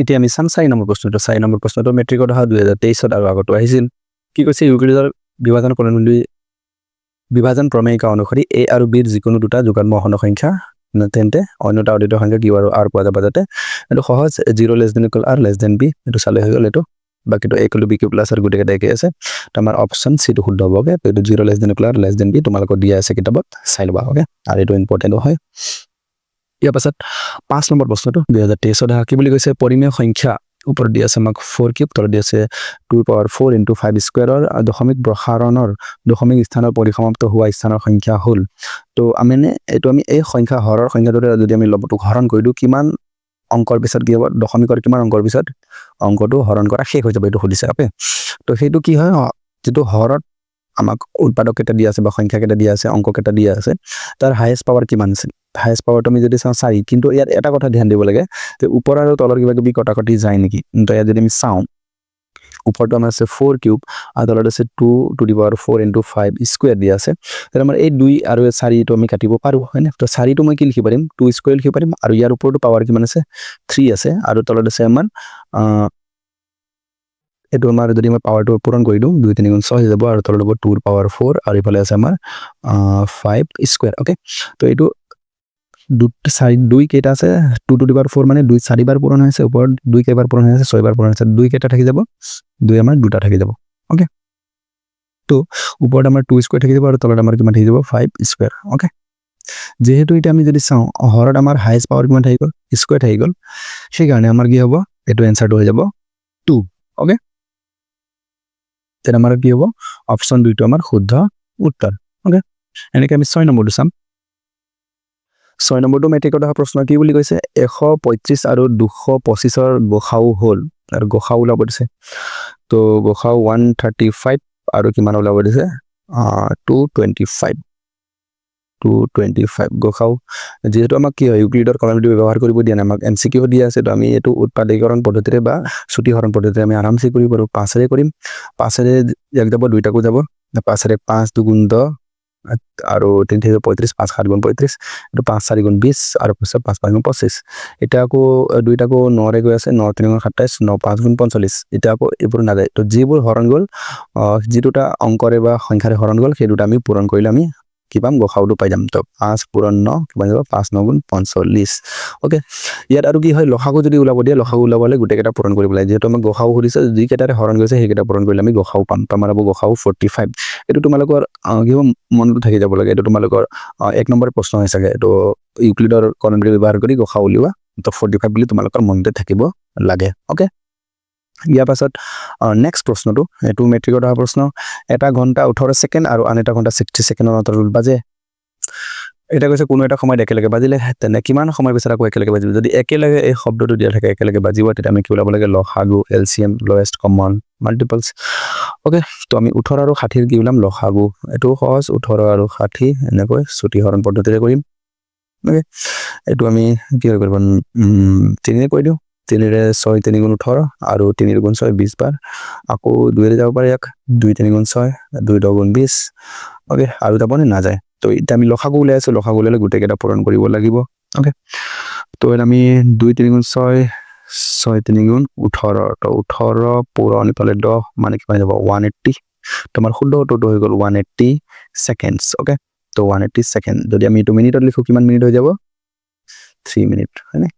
এতিয়া আমি চাম 4 নম্বৰ প্ৰশ্নটো 4 নম্বৰ প্ৰশ্নটো মেট্ৰিকত অহা 2023 আৰু আগতো আহিছিল কি কৈছে ইউক্লিডৰ বিভাজন কৰণমূল্য বিভাজন প্ৰমেয়িকা অনুসৰি a আৰু b ৰ যিকোনো দুটা যুগ্ম অখণ্ড সংখ্যা তেন্তে অন্যটা অদ্বিতীয় সংখ্যা q আৰু r পোৱা যাব যাতে এটো সহজ 0 less than equal r less than b এটো চালে হৈ গল এটো বাকিটো a equal b q plus আৰু গুটেকেটা একে আছে তো আমাৰ অপচন c টো শুদ্ধ হ'বগে এটো 0 less than equal r less than b তোমালোকৰ দিয়া আছে কিতাপত চাই লবা ওকে আৰু এটো ইম্পৰ্টেন্ট হয় ইয়াৰ পাছত 5 নম্বৰ প্ৰশ্নটো 2023 অধা কি বুলি কৈছে পৰিমেয় সংখ্যা ওপৰত দিয়া আছে আমাক 4 কিউব তলত দিয়া আছে 2 পাৱাৰ 4 ইনটু 5 স্কয়াৰৰ দশমিক প্ৰসাৰণৰ দশমিক স্থানৰ পৰিসমাপ্ত হোৱা স্থানৰ সংখ্যা হল তো আমি এটো আমি এই সংখ্যা হৰৰ সংখ্যাটো যদি আমি লবটো হৰণ কৰি দিও কিমান অংকৰ পিছত কি হ'ব দশমিকৰ কিমান অংকৰ পিছত অংকটো হৰণ কৰা শেষ হৈ যাব এটো খুদিছে আপে তো হেতু কি হয় যেটো হৰত আমাক উৎপাদক কেটা দিয়া আছে বা সংখ্যা কেটা দিয়া আছে অংক কেটা দিয়া আছে তাৰ হাইয়েস্ট পাৱাৰ কিমান আছে হাইয়েস্ট পাৱাৰ তুমি যদি চাও 4 কিন্তু ইয়াত এটা কথা ধ্যান দিব লাগে যে ওপৰ আৰু তলৰ কিবা কিবি কটাকটি যায় নেকি তো ইয়াত যদি আমি চাও ওপৰটো আমাৰ আছে 4 কিউব আৰু তলত আছে 2 to the power 4 into 5 square দিয়া আছে তাৰ আমাৰ এই 2 আৰু 4 টো আমি কাটিব পাৰো হয়নে তো 4 টো মই কি লিখিব পাৰিম 2 স্কয়াৰ লিখিব পাৰিম আৰু ইয়াৰ ওপৰটো পাৱাৰ কিমান আছে 3 আছে আৰু তলত আছে আমাৰ এটো আমাৰ যদি মই পাৱাৰটো পূৰণ কৰি দিও 2 3 গুণ 6 হৈ যাব আৰু তলত হ'ব 2 ৰ পাৱাৰ 4 আৰু ইফালে আছে আমাৰ 5 স্কয়াৰ ওকে তো এটো 2 কেটা আছে 2 টু দি পাৱাৰ 4 মানে 2 4 বাৰ পূৰণ হৈছে ওপৰত 2 কেইবাৰ পূৰণ হৈছে 6 বাৰ পূৰণ হৈছে 2 কেটা থাকি যাব 2 আমাৰ দুটা থাকি যাব ওকে তো ওপৰত আমাৰ 2 স্কয়াৰ থাকি যাব আৰু তলত আমাৰ কিমান থাকি যাব 5 স্কয়াৰ ওকে যেহেতু এটা আমি যদি চাও হৰত আমাৰ হাইয়েস্ট পাৱাৰ কিমান থাকি গল স্কয়াৰ থাকি গল সেই কাৰণে আমাৰ কি হ'ব এটো এনসাৰটো হৈ যাব 2 ওকে তেনে আমাৰ কি হ'ব অপচন 2 টো আমাৰ শুদ্ধ উত্তৰ ওকে এনেকৈ আমি 6 নম্বৰটো চাম 6 নম্বৰটো মেট্ৰিকত অহা প্ৰশ্ন কি বুলি কৈছে 135 আৰু 225 ৰ গসাউ হল আৰু গসাউ ওলাব দিছে তো গসাউ 135 আৰু কিমান ওলাব দিছে 225 গসাউ যেহেতু আমাক কি হয় ইউক্লিডৰ কলমটো ব্যৱহাৰ কৰিব দিয়া নাই আমাক MCQ দিয়া আছে তো আমি এটো উৎপাদকীকৰণ পদ্ধতিৰে বা ছুটিহৰণ পদ্ধতিৰে আমি আৰামসে কৰিব পাৰো 5 ৰে কৰিম 5 ৰে এক যাব দুইটাকো যাব 5 ৰে 5 দুগুণ 10 আৰু 3 থেকে 35 5 7 গুণ 35 এটো 5 4 গুণ 20 আৰু 5 5 গুণ 25 এটা আকৌ দুইটাকো 9 ৰে গৈ আছে 9 3 গুণ 27 9 5 গুণ 45 এটা আকৌ এবোৰ না যায় তো যিবোৰ হৰণ গল যেটোটা অংকৰে বা সংখ্যাৰে হৰণ গল সেই দুটা আমি পূৰণ কৰিলে আমি কি পাম গসাউটো পাই যাম তো 5 পূৰণ 9 কিমান যাব 5 9 গুণ 45 ওকে ইয়াত আৰু কি হয় লসাগু যদি ওলাব দিয়ে লসাগু ওলাবলে গুটেকেটা পূৰণ কৰিব লাগে যেহেতু আমাক গসাউ হৰিছে যি কেটাৰে হৰণ গৈছে সেই কেটা পূৰণ কৰিলে আমি গসাউ পাম তো আমাৰ হ'ব গসাউ 45 এটো তোমালোকৰ কি মনটো থাকি যাব লাগে এটো তোমালোকৰ 1 নম্বৰ প্ৰশ্ন হৈ থাকে এটো ইউক্লিডৰ কলমটো ব্যৱহাৰ কৰি গসাউ উলিওৱা তো 45 বুলি তোমালোকৰ মনতে থাকিব লাগে ওকে ইয়াৰ পাছত নেক্সট প্ৰশ্নটো এটো মেট্ৰিকত অহা প্ৰশ্ন এটা ঘন্টা 18 সেকেন্ড আৰু আন এটা ঘন্টা 60 সেকেন্ডৰ অন্তৰালত বাজে এটা কৈছে কোনো এটা সময় একেলগে বাজিলে তেনে কিমান সময় পিছত আকৌ একেলগে বাজিব যদি একেলগে এই শব্দটো দিয়া থাকে একেলগে বাজিব তেতিয়া আমি কি ওলাব লাগে লসাগু LCM lowest common multiples okay তো আমি 18 আৰু 60 ৰ কি ওলাম লসাগু এটো সহজ 18 আৰু 60 এনেকৈ ছুটিহৰণ পদ্ধতিৰে কৰিম ওকে এটো আমি কি কৰিব 3 ৰে কৰি দিও 3 ৰে 6 3 গুণ 18 আৰু 3 গুণ 6 20 বাৰ আকৌ 2 ৰে যাব পাৰে এক 2 3 গুণ 6 2 10 গুণ 20 ওকে আৰু যাবনে না যায় তো এটা আমি লসাগু উলাই আছে লসাগু উলালে গুটেকেটা পূৰণ কৰিব লাগিব ওকে তো আমি 2 3 গুণ 6 6 3 গুণ 18 তো 18 পূৰণ ইফালে 10 মানে কিমান যাব 180 তোমাৰ শুদ্ধ উত্তৰটো হৈ গল 180 সেকেন্ডস ওকে তো 180 সেকেন্ড যদি আমি এটো মিনিটত লিখো কিমান মিনিট হৈ যাব 3 মিনিট হয়নে